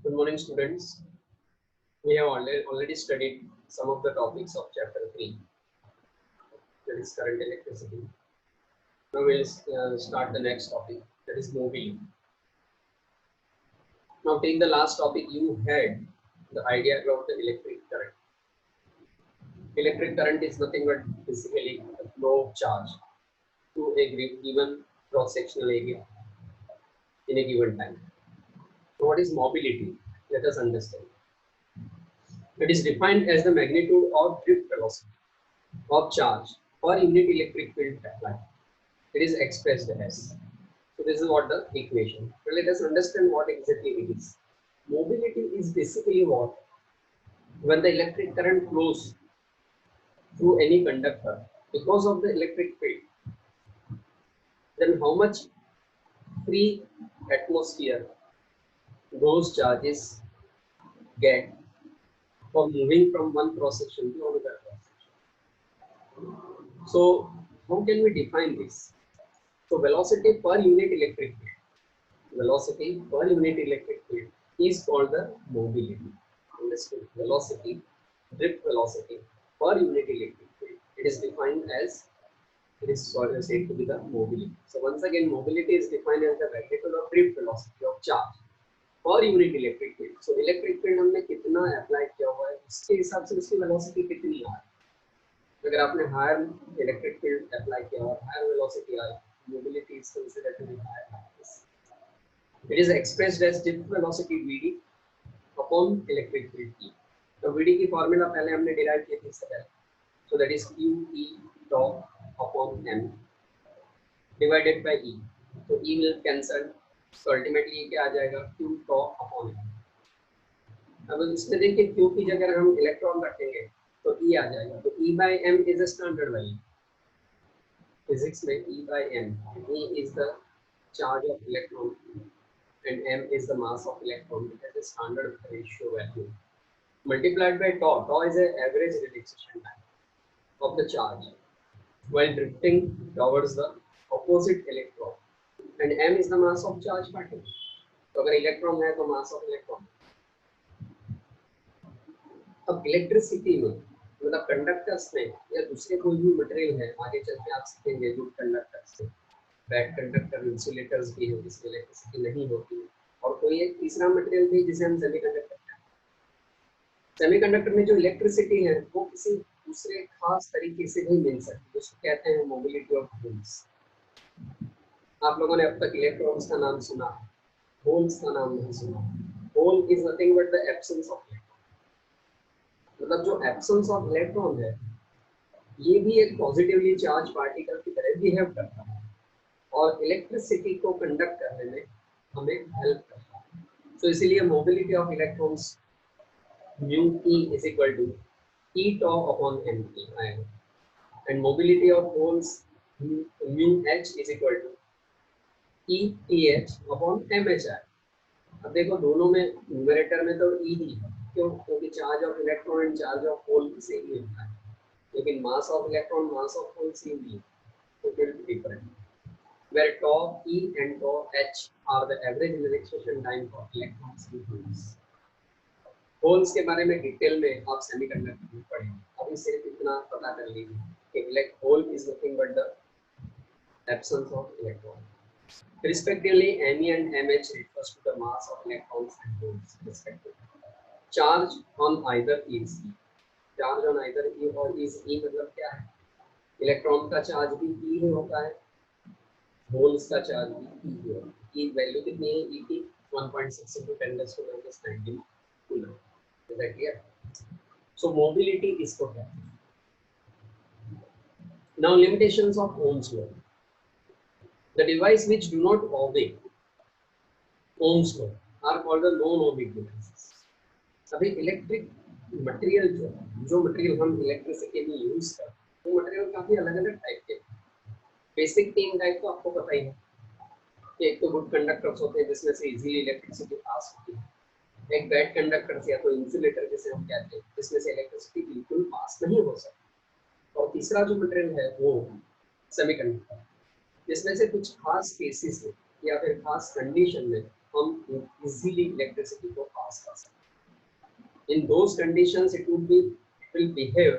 Good morning, students. We have already studied some of the topics of chapter 3, that is current electricity. Now we'll start the next topic, that is mobility. Now, take the last topic, you had the idea about the electric current. Electric current is nothing but basically the flow of charge to a given cross-sectional area in a given time. So, what is mobility? Let us understand. It is defined as the magnitude or drift velocity of charge per unit electric field applied. It is expressed as. So this is what the equation. So let us understand what exactly it is. Mobility is basically what? When the electric current flows through any conductor because of the electric field, then how much free atmosphere those charges get for moving from one cross section to another cross section. So how can we define this? So velocity per unit electric field. Velocity per unit electric field is called the mobility. Understood? Velocity, drift velocity per unit electric field. It is defined as, it is said to be the mobility. So once again, mobility is defined as the magnitude of drift velocity of charge per unit electric field. So electric field हमने कितना apply किया हुआ है, उसके हिसाब से उसकी velocity कितनी आ रही है. अगर आपने हायर इलेक्ट्रिक फील्ड अप्लाई किया और हायर वेलोसिटी आई, mobility is considered to be higher. It is expressed as drift velocity Vd upon electric field E. तो Vd की फॉर्मूला पहले हमने डिराइव किया इससे पहले. So that is Q E tau upon m divided by E. तो E will cancel. So ultimately क्या आ जाएगा? Q tau upon m. अब इसमें देखिए Q की जगह हम इलेक्ट्रॉन रखेंगे तो E आ जाएगा. तो E by m is a standard value. Physics में E by m. E is the charge of electron and m is the mass of electron. It has a standard ratio value multiplied by tau. Tau is the average relaxation time of the charge while drifting towards the opposite electron, and m is the mass of charge particle. तो अगर electron है तो मास of electron. अब electricity में मतलब conductors में या दूसरे कोई भी मटेरियल है, आगे चल के आप सीखेंगे गुड कंडक्टर्स से, बैड कंडक्टर इंसुलेटर्स भी है जिसमें इलेक्ट्रिसिटी नहीं होती है, और कोई एक तीसरा मटेरियल भी जिसे हम सेमीकंडक्टर कहते हैं. सेमीकंडक्टर में जो इलेक्ट्रिसिटी है वो किसी दूसरे खास तरीके से भी मिल सकती है, उसको कहते हैं मोबिलिटी ऑफ होल्स. आप लोगों ने अब तक इलेक्ट्रॉन्स का नाम सुना, होल्स का नाम नहीं सुना. Hole is nothing but the absence of electron. मतलब जो एब्सेंस ऑफ इलेक्ट्रॉन है ये भी एक पॉजिटिवली चार्ज पार्टिकल की तरह बिहेव करता है और इलेक्ट्रिसिटी को कंडक्ट करने में हमें हेल्प करता है. तो इसीलिए mobility of electrons mu e is equal to E tau upon m e आएगा, and mobility of holes mu h is equal to E th upon m h आएगा. अब देखो दोनों में न्यूमरेटर में तो E ही है, क्यों? क्योंकि charge of electron and charge of hole same ही होता है, लेकिन mass of electron mass of hole same नहीं है, तो फिर different. Where tau e and tau h are the average relaxation time for electrons in holes. Holes के बारे में डिटेल में आप सेमीकंडक्टर में पढ़ेंगे. अभी सिर्फ इतना पता कर लीजिए कि hole is nothing but the absence of electron. Respectively, Me and Mh refers to the mass of electrons and holes respectively. Charge on either is E. Charge on either E और is E मतलब क्या है? Electron का charge भी E ही होता है, holes का charge भी E ही होता है. E वैल्यू कितनी है? E की 1.6 into 10⁻⁹ coulomb. Is that clear? So mobility is for that. Now limitations of Ohm's law. The device which do not obey Ohm's law are called the non-ohmic devices. अभी electric material जो material हम electricity में use करते हैं वो material काफी अलग-अलग type के. बेसिक 3 टाइप तो आपको पता ही है कि एक तो गुड कंडक्टर्स होते हैं जिसमें से इजीली इलेक्ट्रिसिटी पास होती है, एक बैड कंडक्टर या तो इंसुलेटर जिसे हम कहते हैं जिसमें से इलेक्ट्रिसिटी बिल्कुल पास नहीं हो सकती, और तीसरा जो मटेरियल है वो सेमीकंडक्टर, जिसमें से कुछ खास केसेस में या फिर खास कंडीशन में हम इजीली इलेक्ट्रिसिटी को पास पास कर सकते। In those conditions it will behave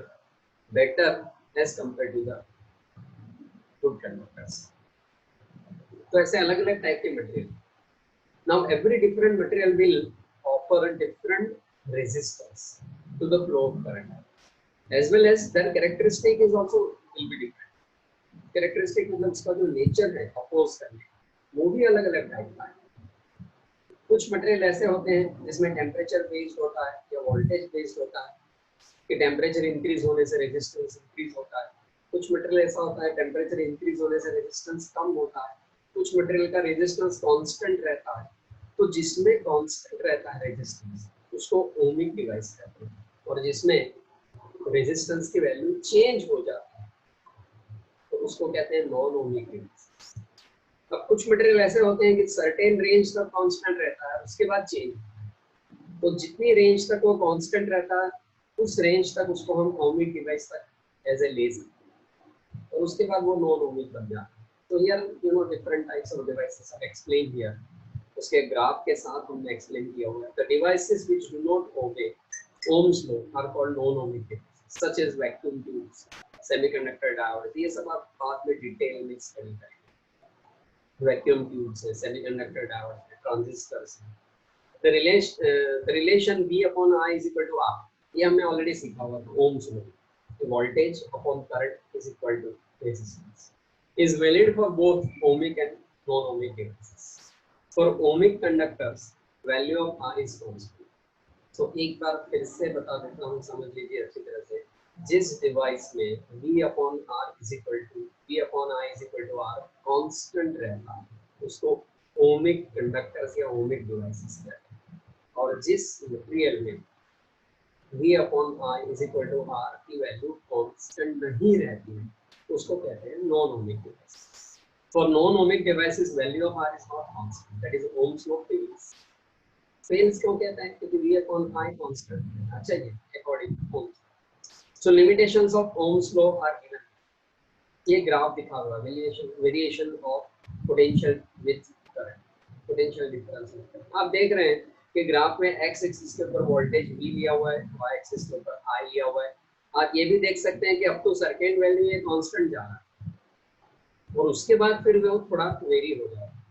better as compared to the good conductors. तो ऐसे अलग अलग टाइप के material. Now every different material will offer a different resistance to the flow of current, as well as their characteristic is also will be different. Characteristic मतलब उसका जो nature है oppose करने वो भी अलग अलग टाइप का है. कुछ मटेरियल ऐसे होते हैं जिसमें टेम्परेचर बेस्ड होता है या वोल्टेज बेस्ड होता है कि टेम्परेचर इंक्रीज होने से रेजिस्टेंस इंक्रीज होता है. कुछ मटेरियल ऐसा होता है टेम्परेचर इंक्रीज होने से रेजिस्टेंस कम होता है. कुछ मटेरियल का रेजिस्टेंस कांस्टेंट रहता है. तो जिसमें कांस्टेंट रहता है रेजिस्टेंस उसको ओमिक डिवाइस कहते हैं, और जिसमें रेजिस्टेंस की वैल्यू चेंज हो जाती है तो उसको कहते हैं नॉन ओमिक डिवाइस. अब कुछ मटेरियल ऐसे होते हैं कि सर्टेन रेंज तक कांस्टेंट रहता है उसके बाद चेंज, तो जितनी रेंज तक वो कांस्टेंट रहता है उस रेंज तक उसको हम ओमिक डिवाइस तक एज ए ले सकते हैं, और उसके बाद वो नॉन ओमिक बन जाता है. तो here you know different types of devices are explain here. उसके ग्राफ के साथ हमने एक्सप्लेन किया हुआ है. The devices which do not obey Ohm's law are called non ohmic devices such as vacuum tubes, semiconductor diode. ये सब आप बाद में डिटेल में स्टडी करेंगे. वैक्यूम ट्यूब्स है, सेमीकंडक्टर डायोड है, ट्रांजिस्टर्स है. the relation V upon I is equal to R, ये हमने ऑलरेडी सीखा हुआ था Ohm's law. Voltage upon current is equal to resistance is valid for both ohmic and non-ohmic devices. For ohmic conductors, value of R is constant. So एक बार फिर से बता देता हूँ, समझ लीजिए अच्छी तरह से. जिस डिवाइस में V upon R is equal to V upon I is equal to R constant रहता है उसको ohmic conductors या ohmic devices कहते हैं. और जिस मटेरियल में V upon I is equal to R की वैल्यू constant नहीं रहती है उसको कहते हैं non ohmic device. For non ohmic devices value of R is not constant, that is Ohm's law fails. Fails क्यों कहते हैं? क्योंकि V upon I कांस्टेंट है. अच्छा जी, according to Ohm's. So limitations of Ohm's law are given. ये graph दिखा हुआ है variation of potential with current, potential difference. आप देख रहे हैं कि ग्राफ में x एक्सिस के ऊपर वोल्टेज V लिया हुआ है, y एक्सिस के ऊपर I लिया हुआ है. आप ये भी देख सकते हैं कि अब तो सर्टेन वैल्यू ये कांस्टेंट जा रहा है और उसके बाद फिर वो थोड़ा वेरी हो जाएगा.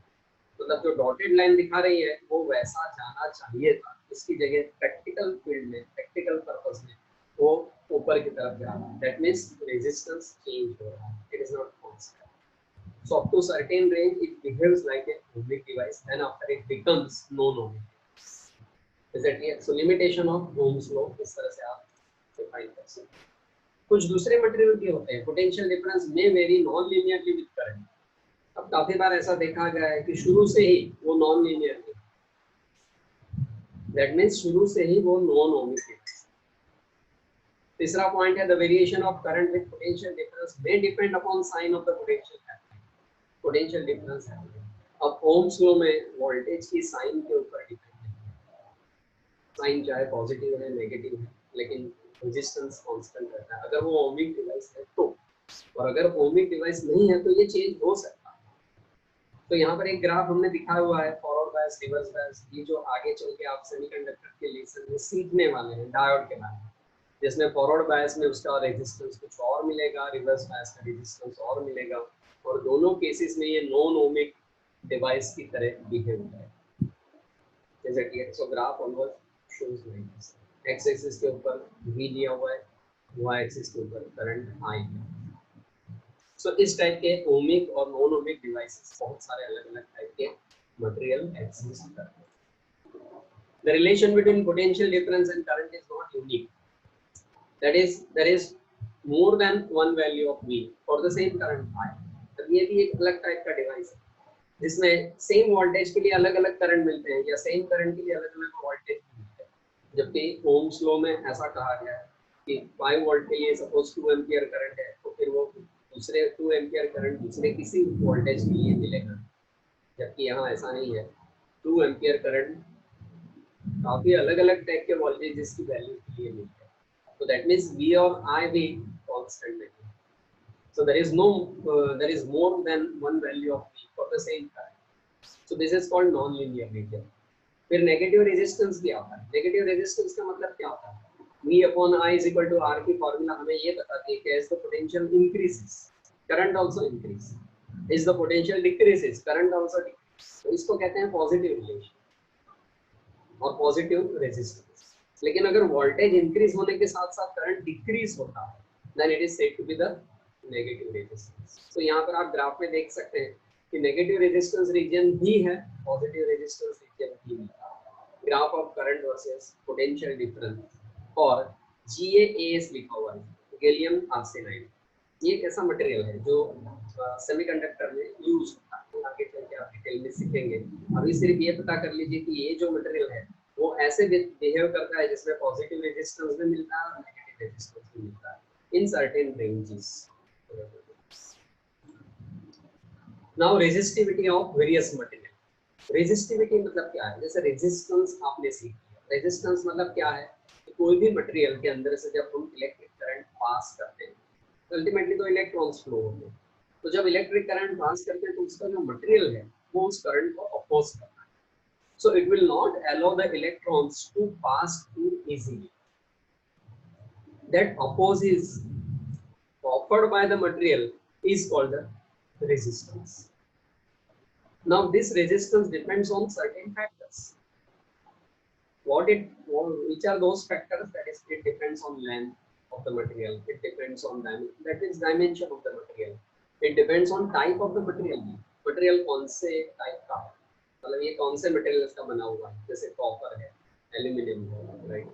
मतलब जो डॉटेड लाइन दिखा रही है वो वैसा जाना चाहिए था, इसकी जगह प्रैक्टिकल फील्ड में, प्रैक्टिकल पर्पस में वो ऊपर की तरफ जा रहा है. दैट मींस रेजिस्टेंस चेंज हो रहा है, it is not constant. So up to certain range it behaves like a ohmic device, then after it becomes non ohmic. Is that clear? So limitation of Ohm's law इस तरह से आप define कर सकते हैं. कुछ दूसरे मटेरियल भी होते हैं पोटेंशियल डिफरेंस में very non linearly with current. अब काफी बार ऐसा देखा गया है कि शुरू से ही वो नॉन लीनियर है, दैट मींस शुरू से ही वो नॉन ओमिक है. तीसरा पॉइंट है the variation of current with potential difference may depend upon sine of the potential difference है. अब ओम्स लॉ में वोल्टेज की साइन के ऊपर डिपेंड है. साइन चाहे पॉजिटिव है नेगेटिव है लेकिन रेजिस्टेंस कांस्टेंट रहता है अगर वो ओमिक डिवाइस है तो, और अगर ओमिक डिवाइस नहीं है तो ये चेंज हो सकता है. तो यहाँ पर एक ग्राफ हमने दिखाया हुआ है फॉरवर्ड बायस, रिवर्स बायस. ये जो आगे चल के आप सेमीकंडक्टर के लेसन में सीखने वाले हैं डायोड के बारे में, जिसमें फॉरवर्ड बायस में उसका रेजिस्टेंस कुछ और मिलेगा, रिवर्स बायस का रेजिस्टेंस और मिलेगा, और दोनों केसेस में ये नॉन ओमिक डिवाइस की तरह बिहेव करेगा. जैसे कि सो graph almost shows like this. X axis के ऊपर V लिया हुआ है, y एक्सिस के ऊपर करंट I है. सो इस टाइप के ओमिक और नॉन ओमिक डिवाइसेस बहुत सारे अलग अलग टाइप के मटेरियल एग्जिस्ट करते हैं. The relation between potential difference and current is not unique, that is there is more than one value of V for the same current I. अब ये भी एक अलग टाइप का डिवाइस है जिसमें सेम वोल्टेज के लिए अलग अलग करंट मिलते हैं या सेम करंट के लिए अलग अलग वोल्टेज मिलते हैं. जबकि ओम्स लॉ में ऐसा कहा गया है कि 5 वोल्ट के लिए सपोज 2 एम्पीयर करंट है तो फिर वो दूसरे 2 एम्पीयर करंट दूसरे किसी वोल्टेज के लिए मिलेगा, जबकि यहाँ ऐसा नहीं है. 2 एम्पीयर करंट काफी अलग अलग टाइप के वोल्टेजेस की वैल्यू के लिए मिलते हैं. तो दैट मींस V और I भी कांस्टेंट नहीं है. So there is more than one value of V for the same current. So this is called non-linear region. फिर नेगेटिव रेजिस्टेंस भी आता है। नेगेटिव रेजिस्टेंस का मतलब क्या होता है? V upon I is equal to R की फॉर्मूला हमें ये बताती है कि as the potential increases, current also increase. As the potential decreases, current also decrease. तो इसको कहते हैं पॉजिटिव रिलेशन और पॉजिटिव रेजिस्टेंस। लेकिन अगर वोल्टेज इंक्रीज होने के साथ साथ करंट डिक्रीज होता है, then it is said to be the negative resistance. तो यहाँ पर आप ग्राफ में देख सकते हैं कि नेगेटिव रेजिस्टेंस रीजन भी है, पॉजिटिव रेजिस्टेंस रीजन भी है। Graph of current versus potential difference और GaAs लिखा हुआ है, गैलियम आर्सेनाइड। ये एक ऐसा मटेरियल है जो सेमीकंडक्टर में यूज होता है, आगे चल के आप डिटेल में सीखेंगे। अभी सिर्फ ये पता कर लीजिए कि ये जो मटेरियल है वो ऐसे बिहेव करता है जिसमें पॉजिटिव रेजिस्टेंस भी मिलता है और नेगेटिव रेजिस्टेंस भी मिलता है in certain ranges. Now resistivity of various material. Resistivity मतलब क्या है? जैसे रेजिस्टेंस आपने सीख लिया, रेजिस्टेंस मतलब क्या है कि कोई भी मटेरियल के अंदर से जब हम इलेक्ट्रिक करंट पास करते हैं तो अल्टीमेटली तो इलेक्ट्रॉन्स फ्लो होते हैं। तो जब इलेक्ट्रिक करंट पास करते हैं तो उसका जो मटेरियल है वो उस करंट को अपोज करता है। So it will not allow the electrons to pass through easily. That opposes offered by the material is called the resistance. Now this resistance depends on certain factors. Which are those factors? That is, it depends on length of the material. It depends on dimension of the material. It depends on type of the material. Material कौन से type का है, मतलब ये कौन से materials का बना हुआ है, जैसे कॉपर है, एल्यूमिनियम है, राइट,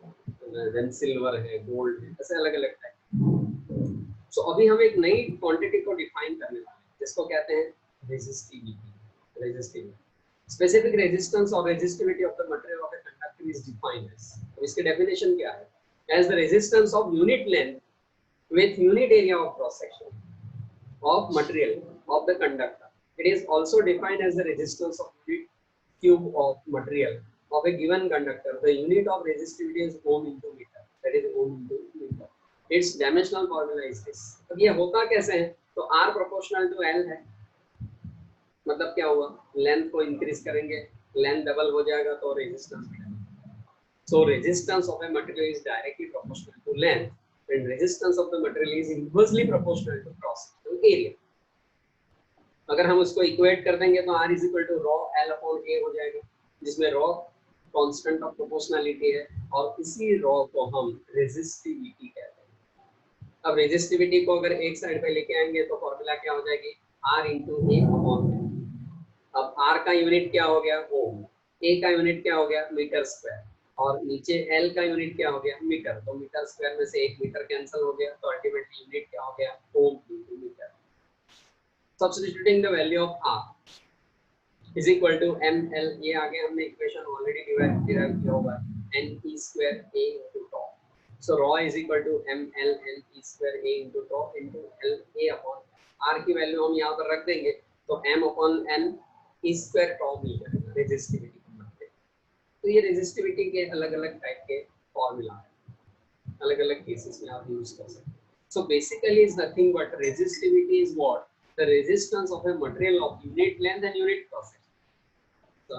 देन सिल्वर है, गोल्ड है, ऐसे अलग अलग टाइप। सो अभी हम एक नई क्वांटिटी को डिफाइन करने वाले हैं जिसको कहते हैं रेजिस्टिविटी। रेजिस्टिविटी स्पेसिफिक रेजिस्टेंस और resistivity of the material of a conductor is defined as. तो इसकी डेफिनेशन क्या है? As the resistance of unit length with unit area of cross section of material of the conductor. It is also defined as the resistance of unit cube of material of a given conductor. The unit of resistivity is ohm into meter. That is ohm into meter. Its dimensional formula is this. अब ये होता कैसे है? तो R proportional to L है। मतलब क्या हुआ? लेंथ को इंक्रीज करेंगे, लेंथ डबल हो जाएगा तो रेजिस्टेंस भी double. So resistance of a material is directly proportional to length, and resistance of the material is inversely proportional to cross sectional area. अगर हम उसको इक्वेट कर देंगे तो R is equal to rho L upon A हो जाएगा, जिसमें rho constant of proportionality है और इसी rho को हम रेजिस्टिविटी कहते हैं। अब रेजिस्टिविटी को अगर एक साइड पे लेके आएंगे तो फॉर्मूला क्या हो जाएगी? R into A upon A। अब R का यूनिट क्या हो गया? ओम। A का यूनिट क्या हो गया? Metre square. और नीचे L का यूनिट क्या हो गया? मीटर। तो मीटर स्क्वायर में से एक मीटर कैंसिल हो गया, तो अल्टीमेटली यूनिट क्या हो गया? Ohm into metre. Substituting the value of R is equal to ml, ये आगे हमने इक्वेशन ऑलरेडी डिराइव किया हुआ है, n e square a into tau. So rho is equal to ml n e square a into tau into l a upon R की value हम यहाँ पर रख देंगे तो m upon n e square tau मिल जाएगा रेजिस्टिविटी को मानते हैं। तो ये रेजिस्टिविटी के अलग अलग टाइप के फॉर्मूला है, अलग अलग केसेस में आप यूज कर सकते हैं। So basically is nothing but resistivity is what? The resistance of a material of unit length and unit cross section. So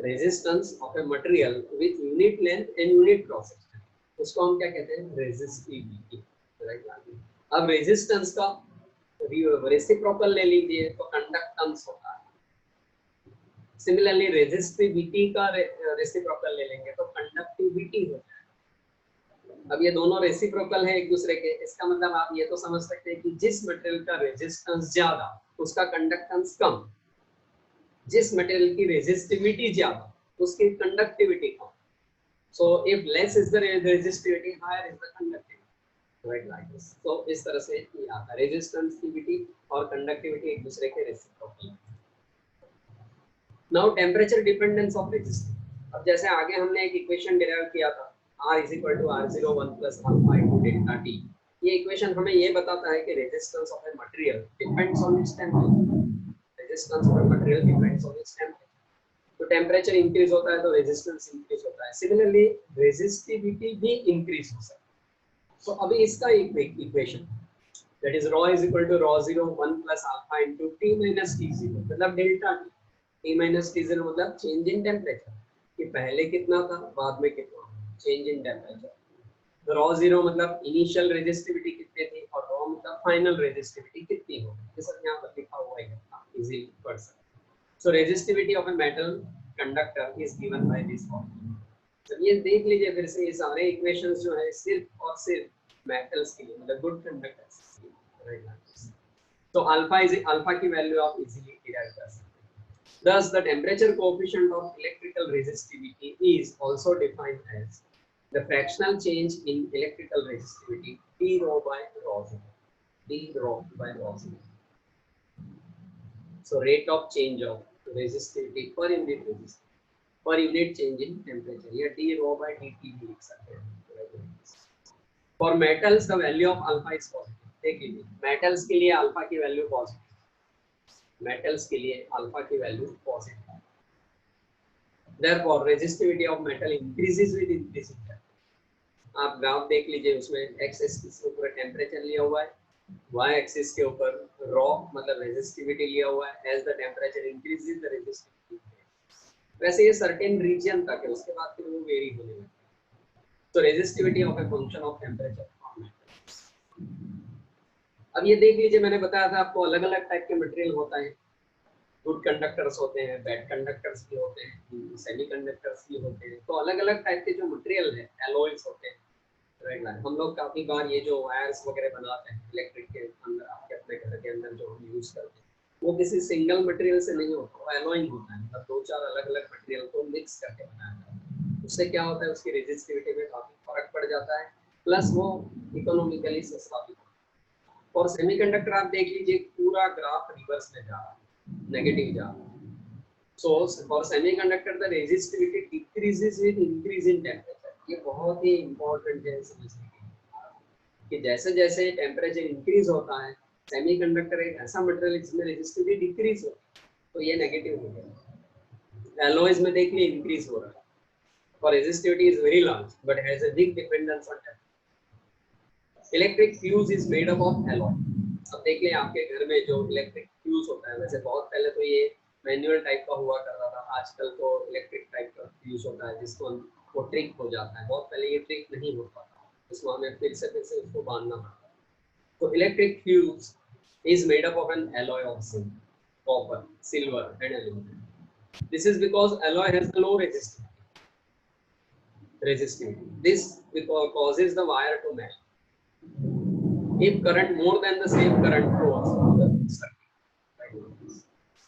resistance of a material with unit length and unit cross section, उसको हम क्या कहते हैं? Resistivity. अब resistance का reciprocal ले लीजिए तो कंडक्टेंस होता है। सिमिलरली रेजिस्टिविटी का रेसिप्रोकल ले लेंगे तो कंडक्टिविटी होता है। अब ये दोनों रेसिप्रोकल है एक दूसरे के, इसका मतलब आप ये तो समझ सकते हैं कि जिस मटेरियल का रेजिस्टेंस ज्यादा उसका कंडक्टेंस कम, जिस मटेरियल की रेजिस्टिविटी ज्यादा उसकी कंडक्टिविटी कम। So if less is the resistivity, higher is the conductivity, right, like this. तो इस तरह से ये आता है, रेजिस्टिविटी और कंडक्टिविटी एक दूसरे के reciprocal. Now temperature dependence of resistive. अब जैसे आगे हमने एक इक्वेशन डिराइव किया था, R is equal to R01 plus alpha into delta T। ये इक्वेशन हमें ये बताता है कि resistance of a material depends on it's temperature. Resistance of a material depends on it's temperature. तो टेंपरेचर इंक्रीज होता है तो रेजिस्टेंस इंक्रीज होता है। सिमिलरली रेजिस्टिविटी भी इंक्रीज हो सकता है। तो अभी इसका एक equation that is rho is equal to rho 01 plus alpha into T minus T0, मतलब delta T। T minus T zero मतलब चेंज इन टेम्परेचर, कि पहले कितना था बाद में कितना, change in temperature. Raw zero मतलब इनिशियल रेजिस्टिविटी कितनी थी, और रॉ मतलब फाइनल रेजिस्टिविटी कितनी होगी, ये सब यहाँ पर लिखा हुआ है, आप इजीली पढ़ सकते हैं। So resistivity of a metal conductor is given by this formula. तो ये देख लीजिए फिर से, ये सारे इक्वेशंस जो है सिर्फ और सिर्फ मेटल्स के लिए, मतलब गुड कंडक्टर्स के लिए। तो अल्फा की वैल्यू आप इजीली डिराइव कर सकते हैं। Thus, the temperature coefficient of electrical resistivity is also defined as the fractional change in electrical resistivity d rho by rho zero. D rho by rho zero. So, rate of change of resistivity per unit resistivity per unit change in temperature. Here d rho by dt भी लिख सकते हैं. For metals, the value of alpha is positive. देखिए, metals के लिए alpha की value positive. Metals के लिए alpha की value positive. Therefore, resistivity of metal increases with increasing temperature. आप ग्राफ देख लीजिए, उसमें x एक्सिस के ऊपर टेम्परेचर लिया हुआ है, y एक्सिस के ऊपर रॉ मतलब रेजिस्टिविटी लिया हुआ है। As the temperature increases the resistivity, वैसे ये सर्टेन रीजन तक है, उसके बाद फिर वो वेरी होने लगता है। तो resistivity of a function of temperature of metal. अब ये देख लीजिए, मैंने बताया था आपको अलग अलग टाइप के मटेरियल होता है। गुड कंडक्टर्स होते हैं, बैड कंडक्टर्स भी होते हैं, सेमीकंडक्टर्स भी होते हैं। तो अलग अलग टाइप के जो मटेरियल है, एलॉयज होते हैं, राइट। हम लोग काफी बार ये जो वायर्स वगैरह बनाते हैं इलेक्ट्रिक के अंदर, आपके अपने घर के अंदर जो हम यूज करते हैं, वो किसी सिंगल मटेरियल से नहीं होता, वो एलॉइंग होता है, मतलब दो चार अलग अलग मटेरियल को मिक्स करके बनाया जाता है। उससे क्या होता है, उसकी रेजिस्टिविटी में काफी फर्क पड़ जाता है, प्लस वो इकोनॉमिकली सस्ता भी होता है। और सेमीकंडक्टर आप देख लीजिए, पूरा ग्राफ रिवर्स में जा रहा है, नेगेटिव जा रहा है। So for semiconductor the resistivity decreases with increase in temperature. ये बहुत ही इम्पोर्टेंट है समझने के लिए कि जैसे जैसे टेम्परेचर इंक्रीज होता है, सेमीकंडक्टर एक ऐसा मटेरियल जिसमें रेजिस्टिविटी डिक्रीज होती है, तो ये नेगेटिव हो गया। एलॉयज में देखिए इंक्रीज हो रहा है, और resistivity is very large but has a big dependence on temperature. Electric fuse is made up of alloy. अब देखिए आपके घर में जो इलेक्ट्रिक फ्यूज होता है, वैसे बहुत पहले तो ये मैनुअल टाइप का हुआ करता था, आजकल तो इलेक्ट्रिक टाइप का फ्यूज होता है जिसको वो ट्रिक हो जाता है। बहुत पहले ये ट्रिक नहीं हो पाता, इसको हमें फिर से उसको बांधना पड़ता है। तो electric fuse is made up of an alloy of zinc, copper, silver and aluminum. This is because alloy has a low resistivity. This because causes the wire to melt. If current more than the same current flows through the circuit,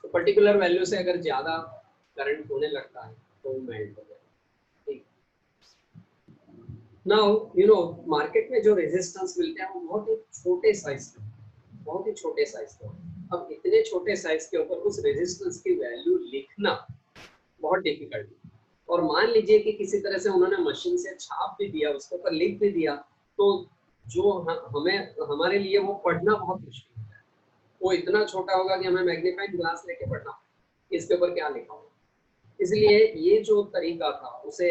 तो particular value से अगर ज्यादा current होने लगता है तो melt हो जाएगा। नाउ यू नो मार्केट में जो रेजिस्टेंस मिलते हैं वो बहुत ही छोटे साइज के, बहुत ही छोटे साइज के। अब इतने छोटे साइज के ऊपर उस रेजिस्टेंस की वैल्यू लिखना बहुत डिफिकल्ट है। और मान लीजिए कि किसी तरह से उन्होंने मशीन से छाप भी दिया, उसके ऊपर लिख भी दिया, तो जो हमें हमारे लिए वो पढ़ना बहुत मुश्किल है। वो इतना छोटा होगा कि हमें मैग्नीफाइंग ग्लास लेके पढ़ना इसके ऊपर क्या लिखा होगा। इसलिए ये जो तरीका था उसे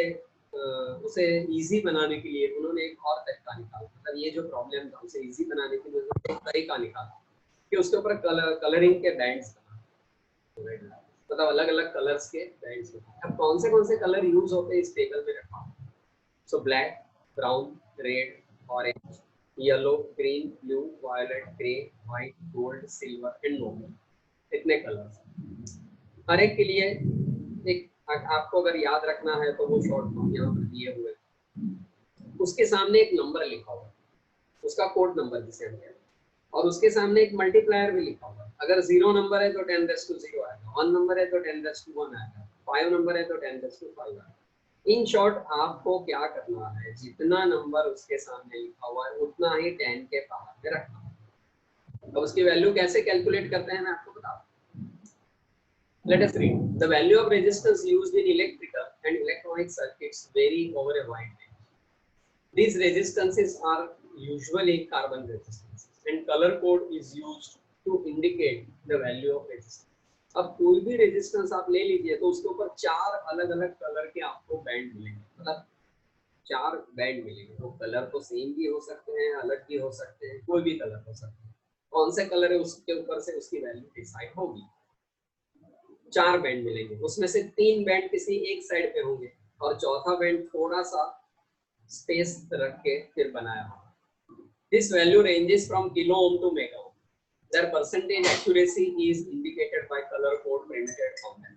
इजी बनाने के लिए उन्होंने एक और तरीका निकाला। मतलब ये जो प्रॉब्लम था उसे इजी बनाने के लिए उन्होंने एक तरीका निकाला कि उसके ऊपर कलरिंग के बैंड्स बना, मतलब अलग अलग कलर्स के बैंड्स। अब कौन से कलर यूज होते हैं इस टेबल में रखा हूं। So black, brown, red, orange, yellow, green, blue, violet, grey, white, gold, silver and noble, इतने कलर्स। हर एक के लिए एक आपको अगर याद रखना है तो वो शॉर्ट फॉर्म यहाँ पर दिए हुए, उसके सामने एक नंबर लिखा हुआ है, उसका कोड नंबर जिसे हम कहते हैं, और उसके सामने एक मल्टीप्लायर भी लिखा हुआ है। अगर 0 नंबर है तो 10⁻0 आएगा, 1 नंबर है तो 10⁻1 आएगा, 5 नंबर है तो 10⁻5 आएगा। इन शॉर्ट आपको क्या करना है, जितना नंबर उसके सामने लिखा हुआ है उतना ही 10 के पावर में रखना है। अब उसकी वैल्यू कैसे कैलकुलेट करते हैं मैं आपको बताता हूँ। Let us read. The value of resistance used in electrical and electronic circuits vary over a wide range. These resistances are usually carbon resistances, and color code is used to indicate the value of resistance. अब कोई भी resistance आप ले लीजिए तो उसके ऊपर 4 अलग अलग कलर के आपको बैंड मिलेंगे, मतलब 4 बैंड मिलेंगे। तो कलर तो सेम भी हो सकते हैं, अलग भी हो सकते हैं, कोई भी कलर हो सकते हैं। कौन से कलर है उसके ऊपर से उसकी वैल्यू डिसाइड होगी। 4 बैंड मिलेंगे, उसमें से 3 बैंड किसी एक साइड पे होंगे और चौथा बैंड थोड़ा सा स्पेस रख के फिर बनाया होगा। This value ranges from kilo ohm to mega ohm. Their percentage accuracy is indicated by colour code printed on them.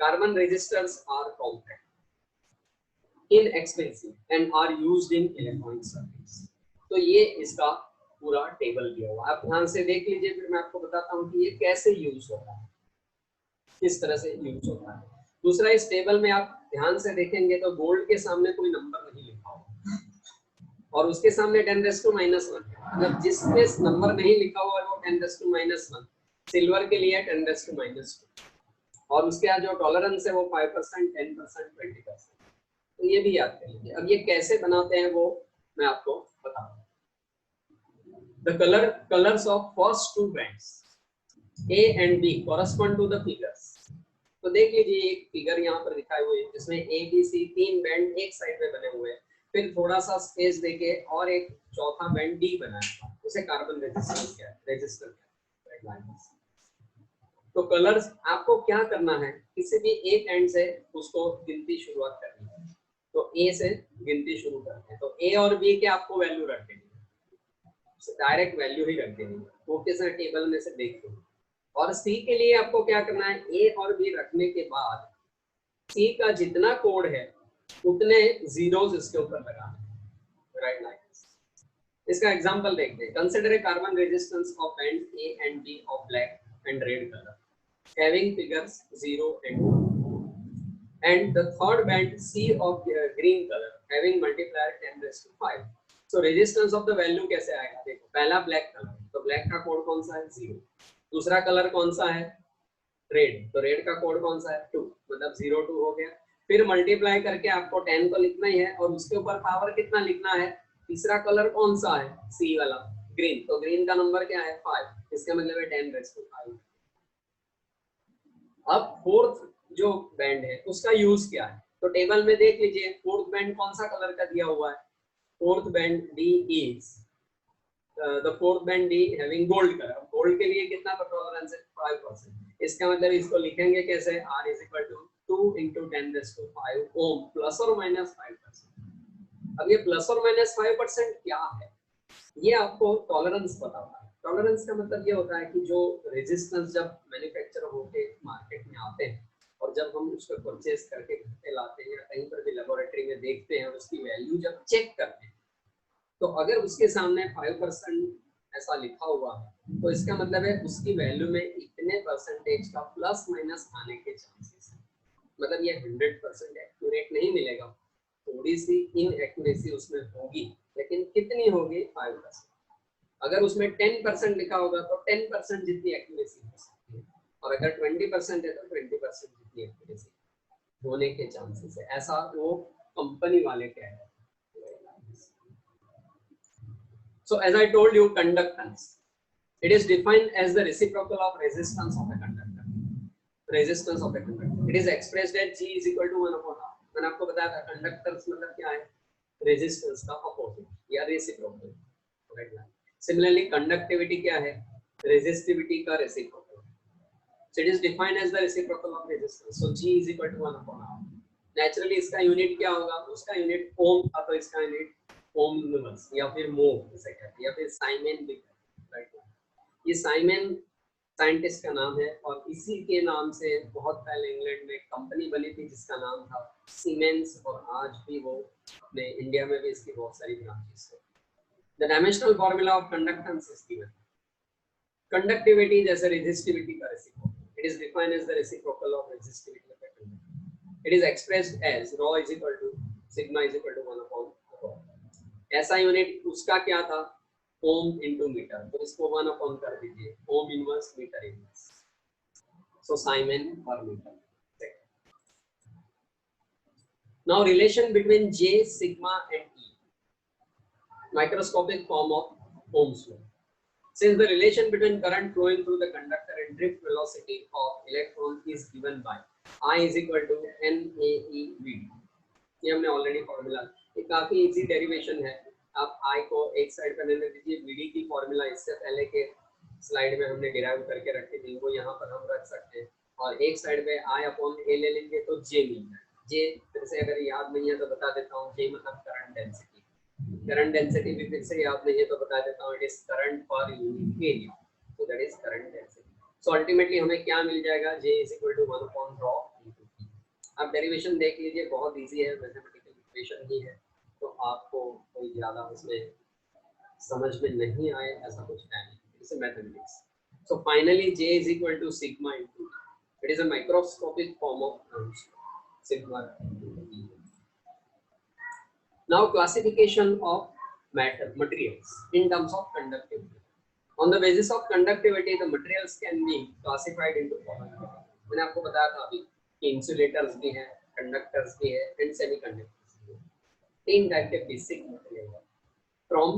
Carbon resistors are compact, inexpensive and are used in electronic circuits. तो ये इसका पूरा table दिया हुआ है, आप ध्यान से देख लीजिए, फिर मैं आपको बताता हूँ कि ये कैसे यूज होता है, किस तरह से यूज होता है। दूसरा, इस टेबल में आप ध्यान से देखेंगे तो गोल्ड के सामने कोई नंबर नहीं लिखा हुआ और उसके सामने 10⁻⁻1 है। मतलब जिसमें नंबर नहीं लिखा हुआ है वो 10⁻⁻1, सिल्वर के लिए 10⁻², और उसके यहाँ जो टॉलरेंस है वो 5%, 10%, 20%। तो ये भी याद कर लीजिए। अब ये कैसे बनाते हैं वो मैं आपको बताऊंगा। The colors of first two bands A and B correspond to the figures। तो देख लीजिए एक फिगर यहाँ पर दिखाई हुई है जिसमें A, B, C 3 बैंड एक साइड पे बने हुए हैं, फिर थोड़ा सा स्पेस देके और एक चौथा बैंड D बनाया, उसे कार्बन रेजिस्टर क्या है। तो कलर्स आपको क्या करना है, किसी भी एक एंड से उसको गिनती शुरुआत करनी है। तो A से गिनती शुरू करते हैं, तो A और B के आपको वैल्यू रख देनी है, डायरेक्ट वैल्यू ही रख देनी है, वो किसी टेबल में से देख लो। और C के लिए आपको क्या करना है, A और B रखने के बाद C का जितना कोड है उतने जीरोस इसके ऊपर लगाना है, राइट लाइक दिस। इसका एग्जांपल देखते हैं। Consider a carbon resistance of band A and B of black and red color having figures 0 and 1, and the third band C of green color having multiplier 10⁵. So resistance of the value कैसे आएगा, देखो पहला black colour, तो black का code कौन सा है 0। दूसरा कलर कौन सा है रेड, तो रेड का कोड कौन सा है 2, मतलब 0 2 हो गया। फिर मल्टीप्लाई करके आपको 10 तो लिखना ही है और उसके ऊपर पावर कितना लिखना है। तीसरा कलर कौन सा है सी वाला ग्रीन, तो ग्रीन का नंबर क्या है 5, इसका मतलब है 10⁵. अब फोर्थ जो बैंड है उसका यूज क्या है, तो टेबल में देख लीजिए फोर्थ बैंड कौन सा कलर का दिया हुआ है। Fourth band D is the fourth band D having gold colour. Gold के लिए कितना टॉलरेंस है 5%, इसका मतलब इसको लिखेंगे कैसे R is equal to 2 into 10⁵ ohm plus और माइनस 5%। अब ये प्लस और माइनस 5% क्या है, ये आपको टॉलरेंस बताता है। टॉलरेंस का मतलब ये होता है कि जो रेजिस्टेंस जब मैन्युफैक्चर होके मार्केट में आते हैं और जब हम उसको परचेज करके घर पे लाते हैं या कहीं पर भी लेबोरेटरी में देखते हैं और उसकी वैल्यू जब चेक करते हैं, तो अगर उसके सामने 5% ऐसा लिखा हुआ है तो इसका मतलब है उसकी वैल्यू में इतने परसेंटेज का प्लस माइनस आने के चांसेस है। मतलब ये 100% एक्यूरेट नहीं मिलेगा, थोड़ी सी इनएक्यूरेसी उसमें होगी, लेकिन कितनी होगी 5%। अगर उसमें 10% लिखा होगा तो 10% जितनी एक्यूरेसी हो सकती है, और अगर 20% है तो 20% जितनी एक्यूरेसी होने के चांसेस है, ऐसा वो कंपनी वाले कह रहे हैं। So as I told you, conductance, it is defined as the reciprocal of resistance of a conductor. Resistance of a conductor, it is expressed as G is equal to 1/R। मैंने आपको बताया था conductors मतलब क्या है, resistance का opposite या reciprocal, right. Similarly conductivity क्या है, रेजिस्टिविटी का reciprocal. So it is defined as the reciprocal of resistance, so G is equal to 1/R। Naturally इसका यूनिट क्या होगा, उसका यूनिट ओम था तो इसका यूनिट ओम इनवर्स या फिर मोह इसे कहते हैं, या फिर साइमन भी कहते हैं, राइट। ये साइमन साइंटिस्ट का नाम है और इसी के नाम से बहुत पहले इंग्लैंड में एक कंपनी बनी थी जिसका नाम था सीमेंस, और आज भी वो अपने इंडिया में भी इसकी बहुत सारी ब्रांचेस है। The dimensional formula of conductance is given. Conductivity जैसे resistivity का reciprocal, it is defined as the reciprocal of resistivity of a conductor। It is expressed as rho is equal to sigma is equal to 1/ρ। ऐसा unit उसका क्या था ओम into metre, तो इसको 1 कर दीजिए, ओम इनवर्स मीटर इनवर्स, सो Simon पर metre. Now relation between J, sigma and E, microscopic form of Ohm's law. Since the relation between current flowing through the conductor and drift velocity of electron is given by I is equal to NaEVd, ये हमने already formula, ये काफी easy derivation है। आप I को एक side पर लेने दीजिए, Vd की फॉर्मूला इससे पहले के स्लाइड में हमने डिराइव करके रखी थी, वो यहाँ पर हम रख सकते हैं। और एक साइड पे I अपॉन A ले लेंगे तो J मिल जाएगा। J फिर से अगर याद नहीं है तो बता देता हूँ, J मतलब करंट डेंसिटी। करंट डेंसिटी भी फिर से याद नहीं है तो बता देता हूँ, it is current per unit area, so that is current density. So ultimately हमें क्या मिल जाएगा, J is equal to 1 upon rho into P। अब डेरिवेशन देख लीजिए, बहुत इजी है, मैथमेटिकल इक्वेशन ही है, तो आपको कोई ज़्यादा उसमें समझ में नहीं आए ऐसा कुछ है नहीं, it's mathematics. So finally J is equal to sigma into, it is a microscopic form of sigma into E. Now classification of matter materials in terms of conductivity. On the basis of conductivity, the materials can be classified into following categories. मैंने आपको बताया था अभी कि insulators भी हैं, conductors भी हैं एंड सेमीकंडक्टर्स भी हैं। तीन टाइप के बेसिक मटेरियल हैं from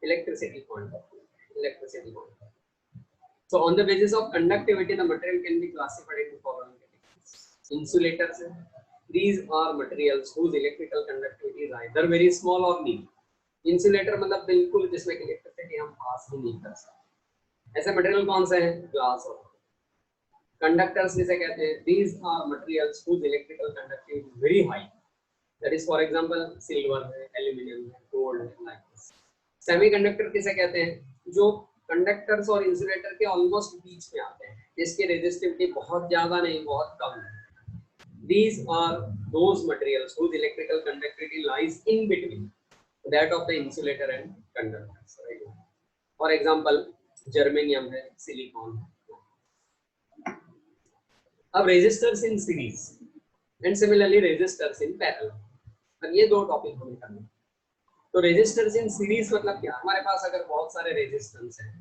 electricity point of view. So on the basis of conductivity, the material can be classified into following categories. Insulators, these are materials whose electrical conductivity is either very small or nil. Insulator मतलब बिल्कुल जिसमें electricity हम पास ही नहीं कर सकते। ऐसे material कौन से हैं? ग्लास और कंडक्टर्स जिसे कहते हैं, these are materials whose electrical conductivity is very high. That is for example silver है, एल्यूमिनियम है, गोल्ड है, like this. सेमीकंडक्टर किसे कहते हैं? जो कंडक्टर्स और इंसुलेटर के ऑलमोस्ट बीच में आते हैं, जिसकी रेजिस्टिविटी बहुत ज्यादा नहीं, बहुत कम है। These are those materials whose electrical conductivity lies in between that of the insulator and conductors. Right? For example, germanium है, सिलिकॉन है। अब resistors in series and similarly resistors in parallel, अब ये दो टॉपिक हमें करना है। तो रेजिस्टर्स इन सीरीज मतलब क्या? हमारे पास अगर बहुत सारे रेजिस्टेंस हैं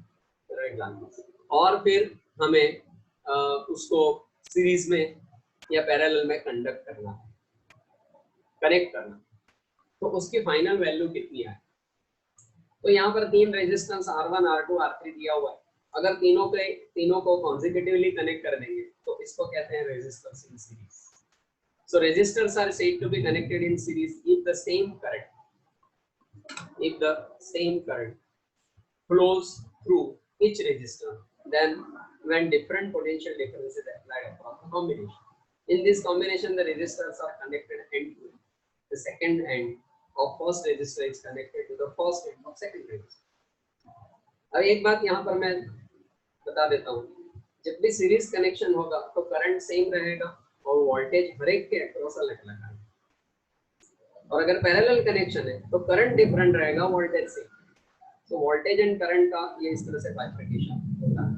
और फिर हमें उसको सीरीज में या पैरेलल में कंडक्ट करना है, कनेक्ट करना, तो उसकी फाइनल वैल्यू कितनी है? तो यहाँ पर तीन रेजिस्टेंस R1, R2, R3 दिया हुआ है। अगर तीनों को कॉन्सेक्यूटिवली कनेक्ट कर देंगे तो इसको कहते हैं resistors in series. So resistors are said to be connected in series if the same current flows through each resistor, then when different potential difference is applied across the combination. In this combination, the resistors are connected end to end. The second end of first resistor is connected to the first end of second resistor. अब एक बात यहाँ पर मैं बता देता हूँ, जब भी सीरीज कनेक्शन होगा तो करंट सेम रहेगा और वोल्टेज हर एक के अक्रॉस अलग अलग है, और अगर पैरेलल कनेक्शन है तो करंट डिफरेंट रहेगा, वोल्टेज सेम। तो वोल्टेज एंड करंट का ये इस तरह से बाइफर्केशन होता है।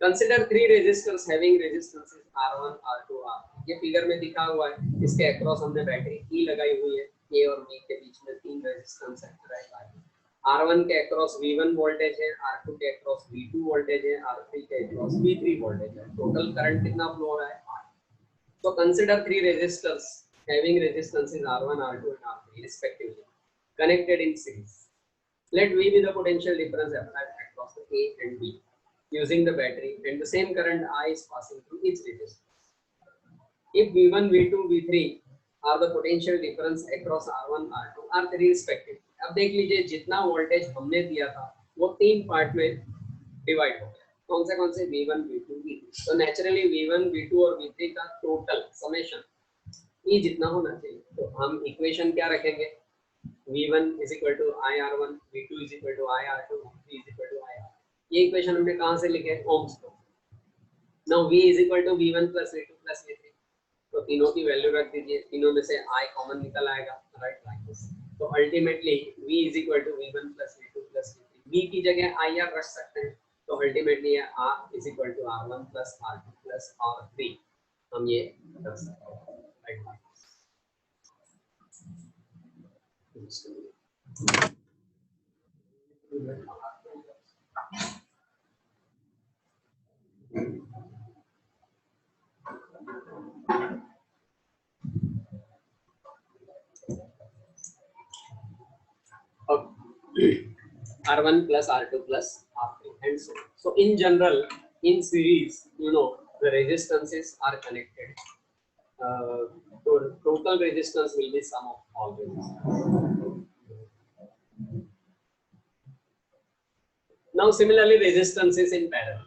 Consider three resistors having resistances R1, R2, R3। ये फिगर में दिखा हुआ है, इसके अक्रॉस हमने बैटरी E लगाई हुई है, A और B के बीच में तीन रेजिस्टेंस है। R1 के अक्रॉस V1 वोल्टेज है, R2 के अक्रॉस V2 वोल्टेज है, R3 के अक्रॉस V3 वोल्टेज है। टोटल करंट कितना फ्लो हो रहा है? So consider three resistors having resistances R1, R2 and R3 respectively connected in series. Let V be the potential difference applied across the A and B using the battery, and the same current I is passing through each resistor. If V1, V2, V3 are the potential difference across R1, R2, R3 respectively. अब देख लीजिए जितना voltage हमने दिया था वो तीन part में डिवाइड हो गया। कौन से V1, V2, V3। तो नेचुरली V1, V2 और V3 का टोटल समेशन E जितना होना चाहिए। तो हम इक्वेशन क्या रखेंगे? V1 is equal to IR1, V2 is equal to IR2, V3 is equal to IR। ये इक्वेशन हमने कहाँ से लिखे? ओम्स को। Now V is equal to V1 plus V2 plus V3। तो तीनों की वैल्यू रख दीजिए, तीनों में से I कॉमन निकल आएगा, राइट लाइक दिस। तो ultimately V is equal to V1 plus V2 plus V3। V की जगह IR रख सकते हैं, तो ultimately R is equal to R1 plus R2 plus R3 हम ये कर सकते हैं, right like this. R1 plus R2 plus R3 and so on. So in general, in series, the resistances are connected. Total resistance will be sum of all resistors. Now similarly, resistance is in parallel.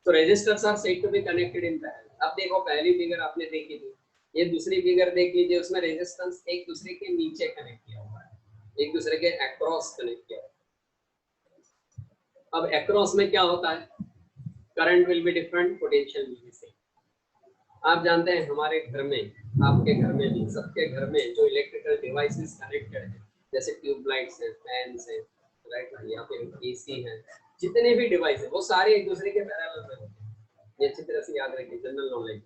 So resistors are said to be connected in parallel. अब देखो पहली figure आपने देखी थी, ये दूसरी figure देख लीजिए, उसमें रेजिस्टेंस एक दूसरे के नीचे कनेक्ट किया हुआ है, एक दूसरे के अक्रॉस कनेक्ट किया हुआ है। अब अक्रॉस में क्या होता है, current will be different, potential will be same. आप जानते हैं हमारे घर में, आपके घर में भी, सबके घर में जो इलेक्ट्रिकल डिवाइसेस कनेक्टेड हैं, जैसे ट्यूब लाइट्स हैं, फैंस हैं, राइट, या फिर एसी है, जितने भी डिवाइस है वो सारे एक दूसरे के पैरेलल में होते हैं। ये अच्छी तरह से याद रखिए, जनरल नॉलेज।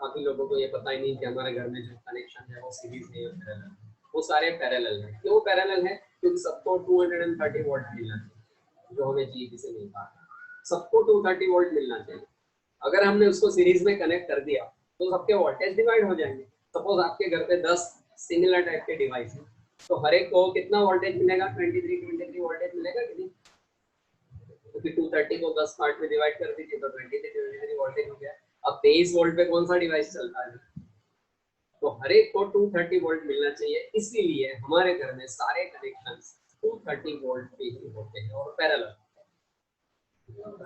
काफी लोगों को ये पता ही नहीं कि हमारे घर में जो कनेक्शन है वो सीरीज में या पैरेलल, वो सारे पैरेलल है। क्यों पैरेलल है? क्योंकि सबको 230 वोल्ट मिलना चाहिए, जो हमें जीबी से मिलता है, सबको 230 वोल्ट मिलना चाहिए। अगर हमने उसको सीरीज में कनेक्ट कर दिया तो सबके वोल्टेज डिवाइड हो जाएंगे। सपोज आपके घर पे 10 सिमिलर टाइप के डिवाइस है, तो हर एक को कितना वोल्टेज मिलेगा? 23 वोल्टेज मिलेगा कि नहीं? क्योंकि 230 को 10 पार्ट में डिवाइड कर दीजिए तो 23 वोल्टेज हो गया। अब 23 वोल्ट पे कौन सा डिवाइस चलता है? तो हर एक को 230 वोल्ट मिलना चाहिए, इसीलिए हमारे घर में सारे कनेक्शंस 230 वोल्ट पे ही होते हैं और पैरेलल।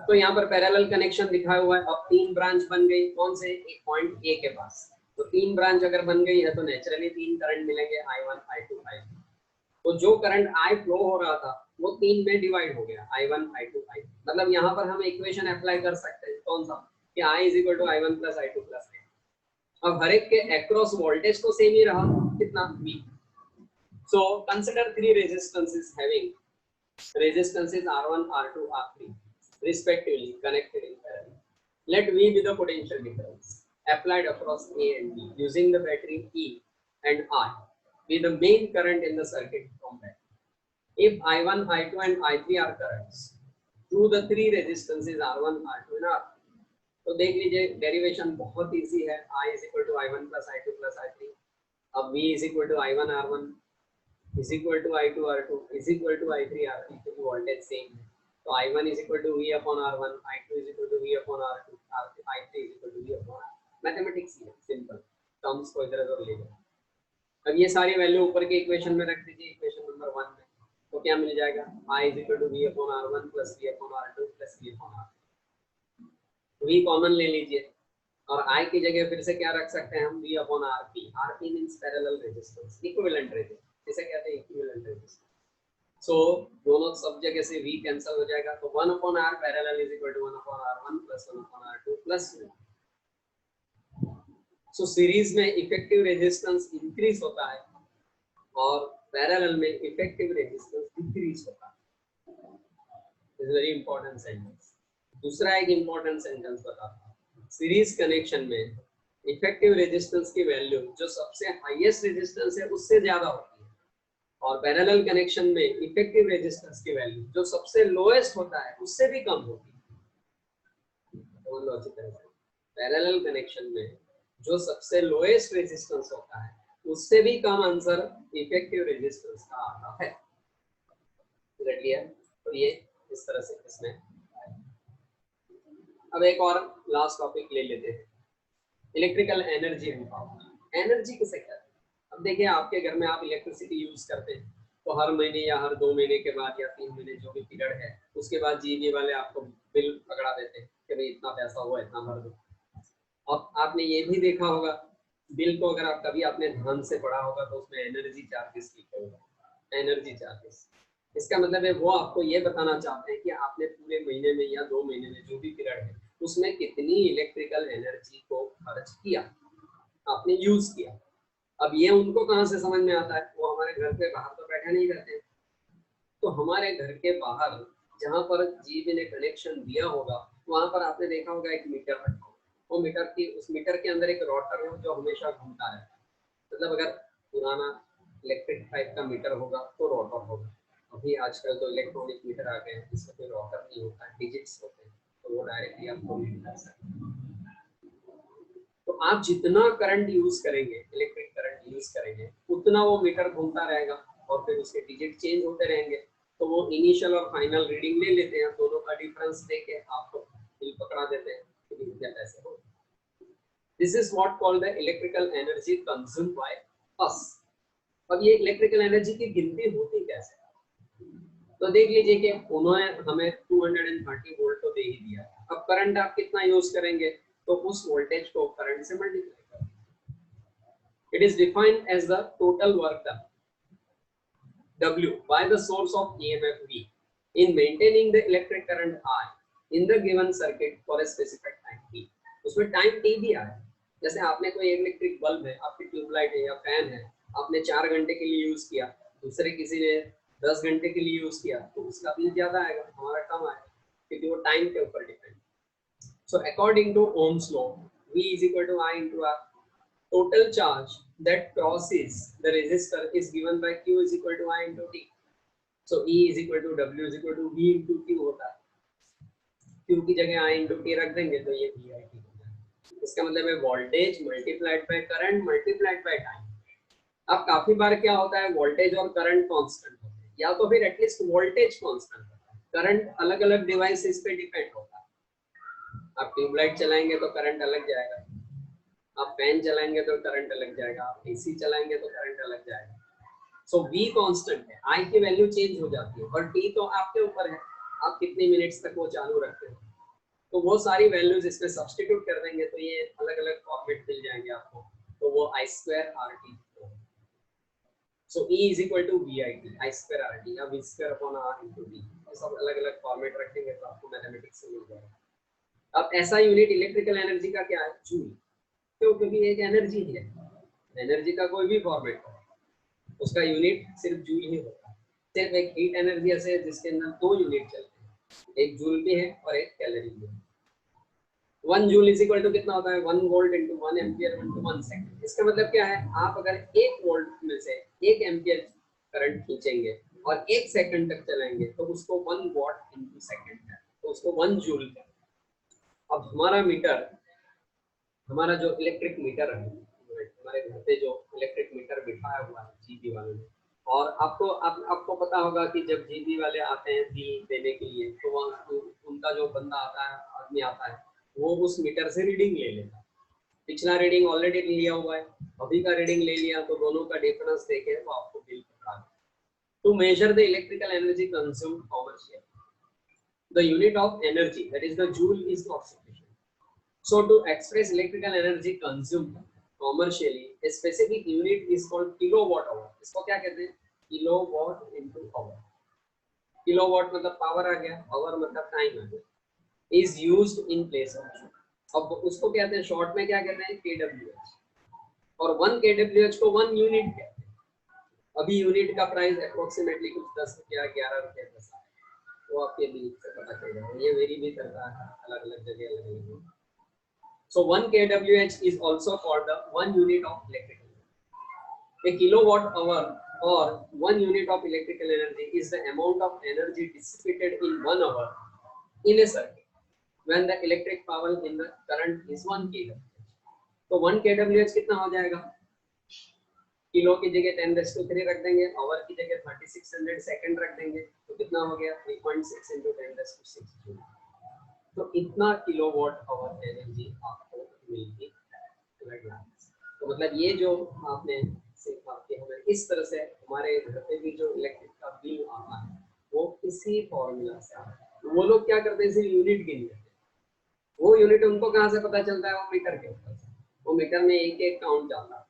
तो यहाँ पर पैरेलल कनेक्शन दिखाया हुआ है। अब 3 ब्रांच बन गई, कौन से? एक पॉइंट ए के पास। तो 3 ब्रांच अगर बन गई है तो नेचुरली 3 करंट मिलेंगे, I1, I2, I3। तो जो करंट I फ्लो हो रहा था वो 3 में डिवाइड हो गया, I1, I2, I3। मतलब यहाँ पर हम इक्वेशन अप्लाई कर सकते हैं, कौन सा? कि I = I1 + I2 + I3। अब हर एक के अक्रॉस वोल्टेज तो सेम ही रहा, कितना? V। So consider 3 resistances having resistances R1, R2, R3 respectively connected in parallel. Let V be the potential difference applied across A and B using the battery E and I be the main current in the circuit from battery. If I1, I2 and I3 are currents through the 3 resistances R1, R2 and R3, तो देख लीजिए derivation बहुत easy है। I = I1 + I2 + I3। अब V = I1 R1 = I2 R2 = I3 R3, क्योंकि voltage same है। तो I1 = V upon R1, I2 = V upon R2, I3 = V upon R। Mathematics है, सिंपल, टर्म्स को इधर उधर ले जाओ। अब ये सारी वैल्यू ऊपर के इक्वेशन में रख दीजिए, इक्वेशन नंबर 1 में, तो क्या मिल जाएगा? I = V upon R1 + V upon R2 + V upon R। V common ले लीजिए और I की जगह फिर से क्या रख सकते हैं हम? V upon RP। RP means parallel resistance, equivalent resistance, इसे कहते हैं इक्विवेलेंट रेजिस्टेंस। सो दोनों सब जगह से V कैंसिल हो जाएगा, तो 1 upon R parallel = 1 upon R1 + 1 upon R2 + 1। सो सीरीज में इफेक्टिव रेजिस्टेंस इंक्रीज होता है और पैरेलल में इफेक्टिव रेजिस्टेंस डिक्रीज होता है। Is very important sentence. दूसरा एक इंपॉर्टेंट सेंटेंस बताता हूं। सीरीज कनेक्शन में इफेक्टिव रेजिस्टेंस की वैल्यू जो सबसे हाईएस्ट रेजिस्टेंस है उससे ज्यादा होती है, और पैरेलल कनेक्शन में इफेक्टिव रेजिस्टेंस की वैल्यू जो सबसे लोएस्ट होता है उससे भी कम होती है। बोल लो अच्छी तरह से, पैरेलल कनेक्शन में जो सबसे लोएस्ट रेजिस्टेंस होता है उससे भी कम आंसर इफेक्टिव रेजिस्टेंस का आता है। क्लियर? तो ये इस तरह से इसमें। अब एक और लास्ट टॉपिक ले लेते हैं, electrical energy and power. Energy किसे कहते हैं? अब देखिए आपके घर में आप इलेक्ट्रिसिटी यूज करते हैं तो हर महीने या हर 2 महीने के बाद या 3 महीने जो भी पीरियड है उसके बाद जीबी वाले आपको बिल पकड़ा देते हैं कि भाई इतना पैसा हुआ, इतना भर दो। अब आपने ये भी देखा होगा बिल को, अगर आप कभी आपने ध्यान से पढ़ा होगा तो उसमें एनर्जी चार्जेस लिखे होगा, एनर्जी चार्जेस। इसका मतलब है वो आपको ये बताना चाहते हैं कि आपने पूरे महीने में या 2 महीने में जो भी पीरियड है उसमें कितनी इलेक्ट्रिकल एनर्जी को खर्च किया, आपने यूज किया। अब ये उनको कहाँ से समझ में आता है? वो हमारे घर के बाहर तो बैठे नहीं रहते, तो हमारे घर के बाहर जहाँ पर जीबी ने कनेक्शन दिया होगा वहां पर आपने देखा होगा एक मीटर रखा होगा। वो मीटर की, उस मीटर के अंदर एक रोटर है जो हमेशा घूमता रहता है। मतलब अगर पुराना इलेक्ट्रिक टाइप का मीटर होगा तो रोटर होगा। अभी आजकल तो इलेक्ट्रॉनिक मीटर आ गए हैं जिसमें कोई रोटर नहीं होता है, डिजिट्स होते हैं, तो वो डायरेक्टली आपको रीड कर सकते हैं। तो आप जितना करंट यूज करेंगे, इलेक्ट्रिक करंट यूज करेंगे, उतना वो मीटर घूमता रहेगा और फिर उसके डिजिट चेंज होते रहेंगे। तो वो इनिशियल और फाइनल रीडिंग ले लेते हैं, दोनों का डिफरेंस देके आपको बिल पकड़ा देते हैं कि कितने पैसे हो। This is what called the electrical energy consumed by us. अब ये इलेक्ट्रिकल एनर्जी की गिनती होती कैसे? तो देख लीजिए कि उन्होंने हमें 230 वोल्ट तो दे ही दिया। अब करंट आप कितना यूज करेंगे तो उस वोल्टेज को करंट से मल्टीप्लाई करें। It is defined as the total work done W by the source of EMF V in maintaining the electric current I in the given circuit for a specified time T। उसमें time T दिया है। जैसे आपने कोई electric bulb है, आपकी tubelight है या फैन है, आपने 4 घंटे के लिए यूज किया, दूसरे किसी ने 10 घंटे के लिए यूज किया, तो उसका बिल ज्यादा आएगा, हमारा कम आएगा, क्योंकि वो टाइम के ऊपर depend. So according to Ohm's law V is equal to I into R, total charge that crosses the resistor is given by Q is equal to I into T. So E is equal to W is equal to V into Q होता है। Q की जगह I into T रख देंगे तो ये V I T होता है। इसका मतलब है voltage multiplied by current multiplied by time. अब काफी बार क्या होता है, वोल्टेज और करंट कांस्टेंट होते हैं, या तो फिर एटलीस्ट वोल्टेज कांस्टेंट होता है, करंट अलग अलग डिवाइसेस पे डिपेंड होता है। आप ट्यूबलाइट चलाएंगे तो करंट अलग जाएगा, आप फैन चलाएंगे तो करंट अलग जाएगा, आप एसी चलाएंगे तो करंट अलग जाएगा। सो V कांस्टेंट है, I की वैल्यू चेंज हो जाती है, और T तो आपके ऊपर है, आप कितने मिनट्स तक वो चालू रखते हो। तो वो सारी वैल्यूज इसमें सब्स्टिट्यूट कर देंगे तो ये अलग अलग फॉर्मेट मिल जाएंगे आपको, तो वो I square RT। So E is equal to VIT, I square RT, अब V square upon R into V, ये सब अलग अलग फॉर्मेट रखेंगे तो आपको मैथमेटिक्स से मिल जाएगा। अब ऐसा यूनिट इलेक्ट्रिकल एनर्जी का क्या है, जूल, क्योंकि एक एनर्जी है, एनर्जी का कोई भी फॉर्मेट हो उसका यूनिट सिर्फ जूल ही होता है। सिर्फ एक हीट एनर्जी ऐसे है जिसके अंदर 2 यूनिट चलते हैं, एक जूल भी है और एक कैलोरी भी है। 1 जूल इज इक्वल टू कितना होता है, 1 volt into 1 ampere into 1 second. इसका मतलब क्या है, आप अगर 1 वोल्ट में से 1 एम्पियर करंट खींचेंगे और 1 सेकंड तक चलाएंगे तो उसको 1 वॉट इनटू सेकंड है, तो उसको 1 जूल है। अब हमारा मीटर, हमारा जो इलेक्ट्रिक मीटर है, हमारे घर पे जो इलेक्ट्रिक मीटर बिठाया हुआ है जीबी वाले ने, और आपको पता होगा कि जब जीबी वाले आते हैं बिल देने के लिए तो वहाँ उनका जो बंदा आता है, आदमी आता है, वो उस मीटर से रीडिंग ले लेता है। पिछला रीडिंग ऑलरेडी लिया हुआ है, अभी का रीडिंग ले लिया, तो दोनों का डिफरेंस देके वो आपको बिल पकड़ा देगा। To measure the electrical energy consumed commercial, the unit of energy that is the joule is not sufficient. So to express electrical energy consumed commercially, a specific unit is called kilowatt hour। इसको क्या कहते हैं, kilowatt into our. Kilowatt मतलब power आ गया, our मतलब time आ गया। is used in place of joule। अब उसको कहते हैं शॉर्ट में क्या कहते हैं, kWh, और 1 kWh को 1 यूनिट कहते हैं। अभी यूनिट का प्राइस अप्रोक्सीमेटली कुछ 10 रुपया 11 रुपया जैसा है, वो आपके बिल से पता चल जाएगा, ये वेरी भी करता है अलग अलग जगह अलग अलग। So 1 kWh is also called the 1 unit of electrical energy। A kilowatt hour or 1 unit of electrical energy is the amount of energy dissipated in 1 hour in a circuit when the electric power in the current is 1 kWh। तो 1 kWh कितना हो जाएगा, kilo की जगह 10⁻³ रख देंगे, our की जगह 3600 सेकंड रख देंगे, तो कितना हो गया 3.6 × 10⁻⁶ जूल। तो इतना किलोवाट आवर एनर्जी आपको मिलती है। तो मतलब ये जो आपने सीखा कि हमें इस तरह से हमारे घर पे भी जो इलेक्ट्रिक का बिल आता है वो इसी फॉर्मूला से आता है। वो लोग क्या करते हैं, सिर्फ यूनिट गिनते हैं, वो यूनिट उनको कहाँ से पता चलता है, वो मीटर के ऊपर से, वो मीटर में एक एक काउंट जाता है,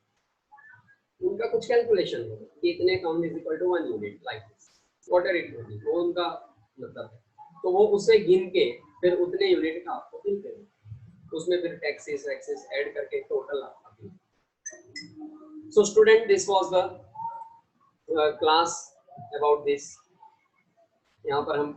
उनका कुछ कैलकुलेशन होगा कि इतने count is equal to 1 unit like this what it होगी, वो उनका मतलब है। तो वो उसे गिन के फिर उतने यूनिट का आपको बिल देंगे, उसमें फिर टैक्सेस वैक्सेस ऐड करके टोटल आपका bill. So student, this was the class about this. यहाँ पर हम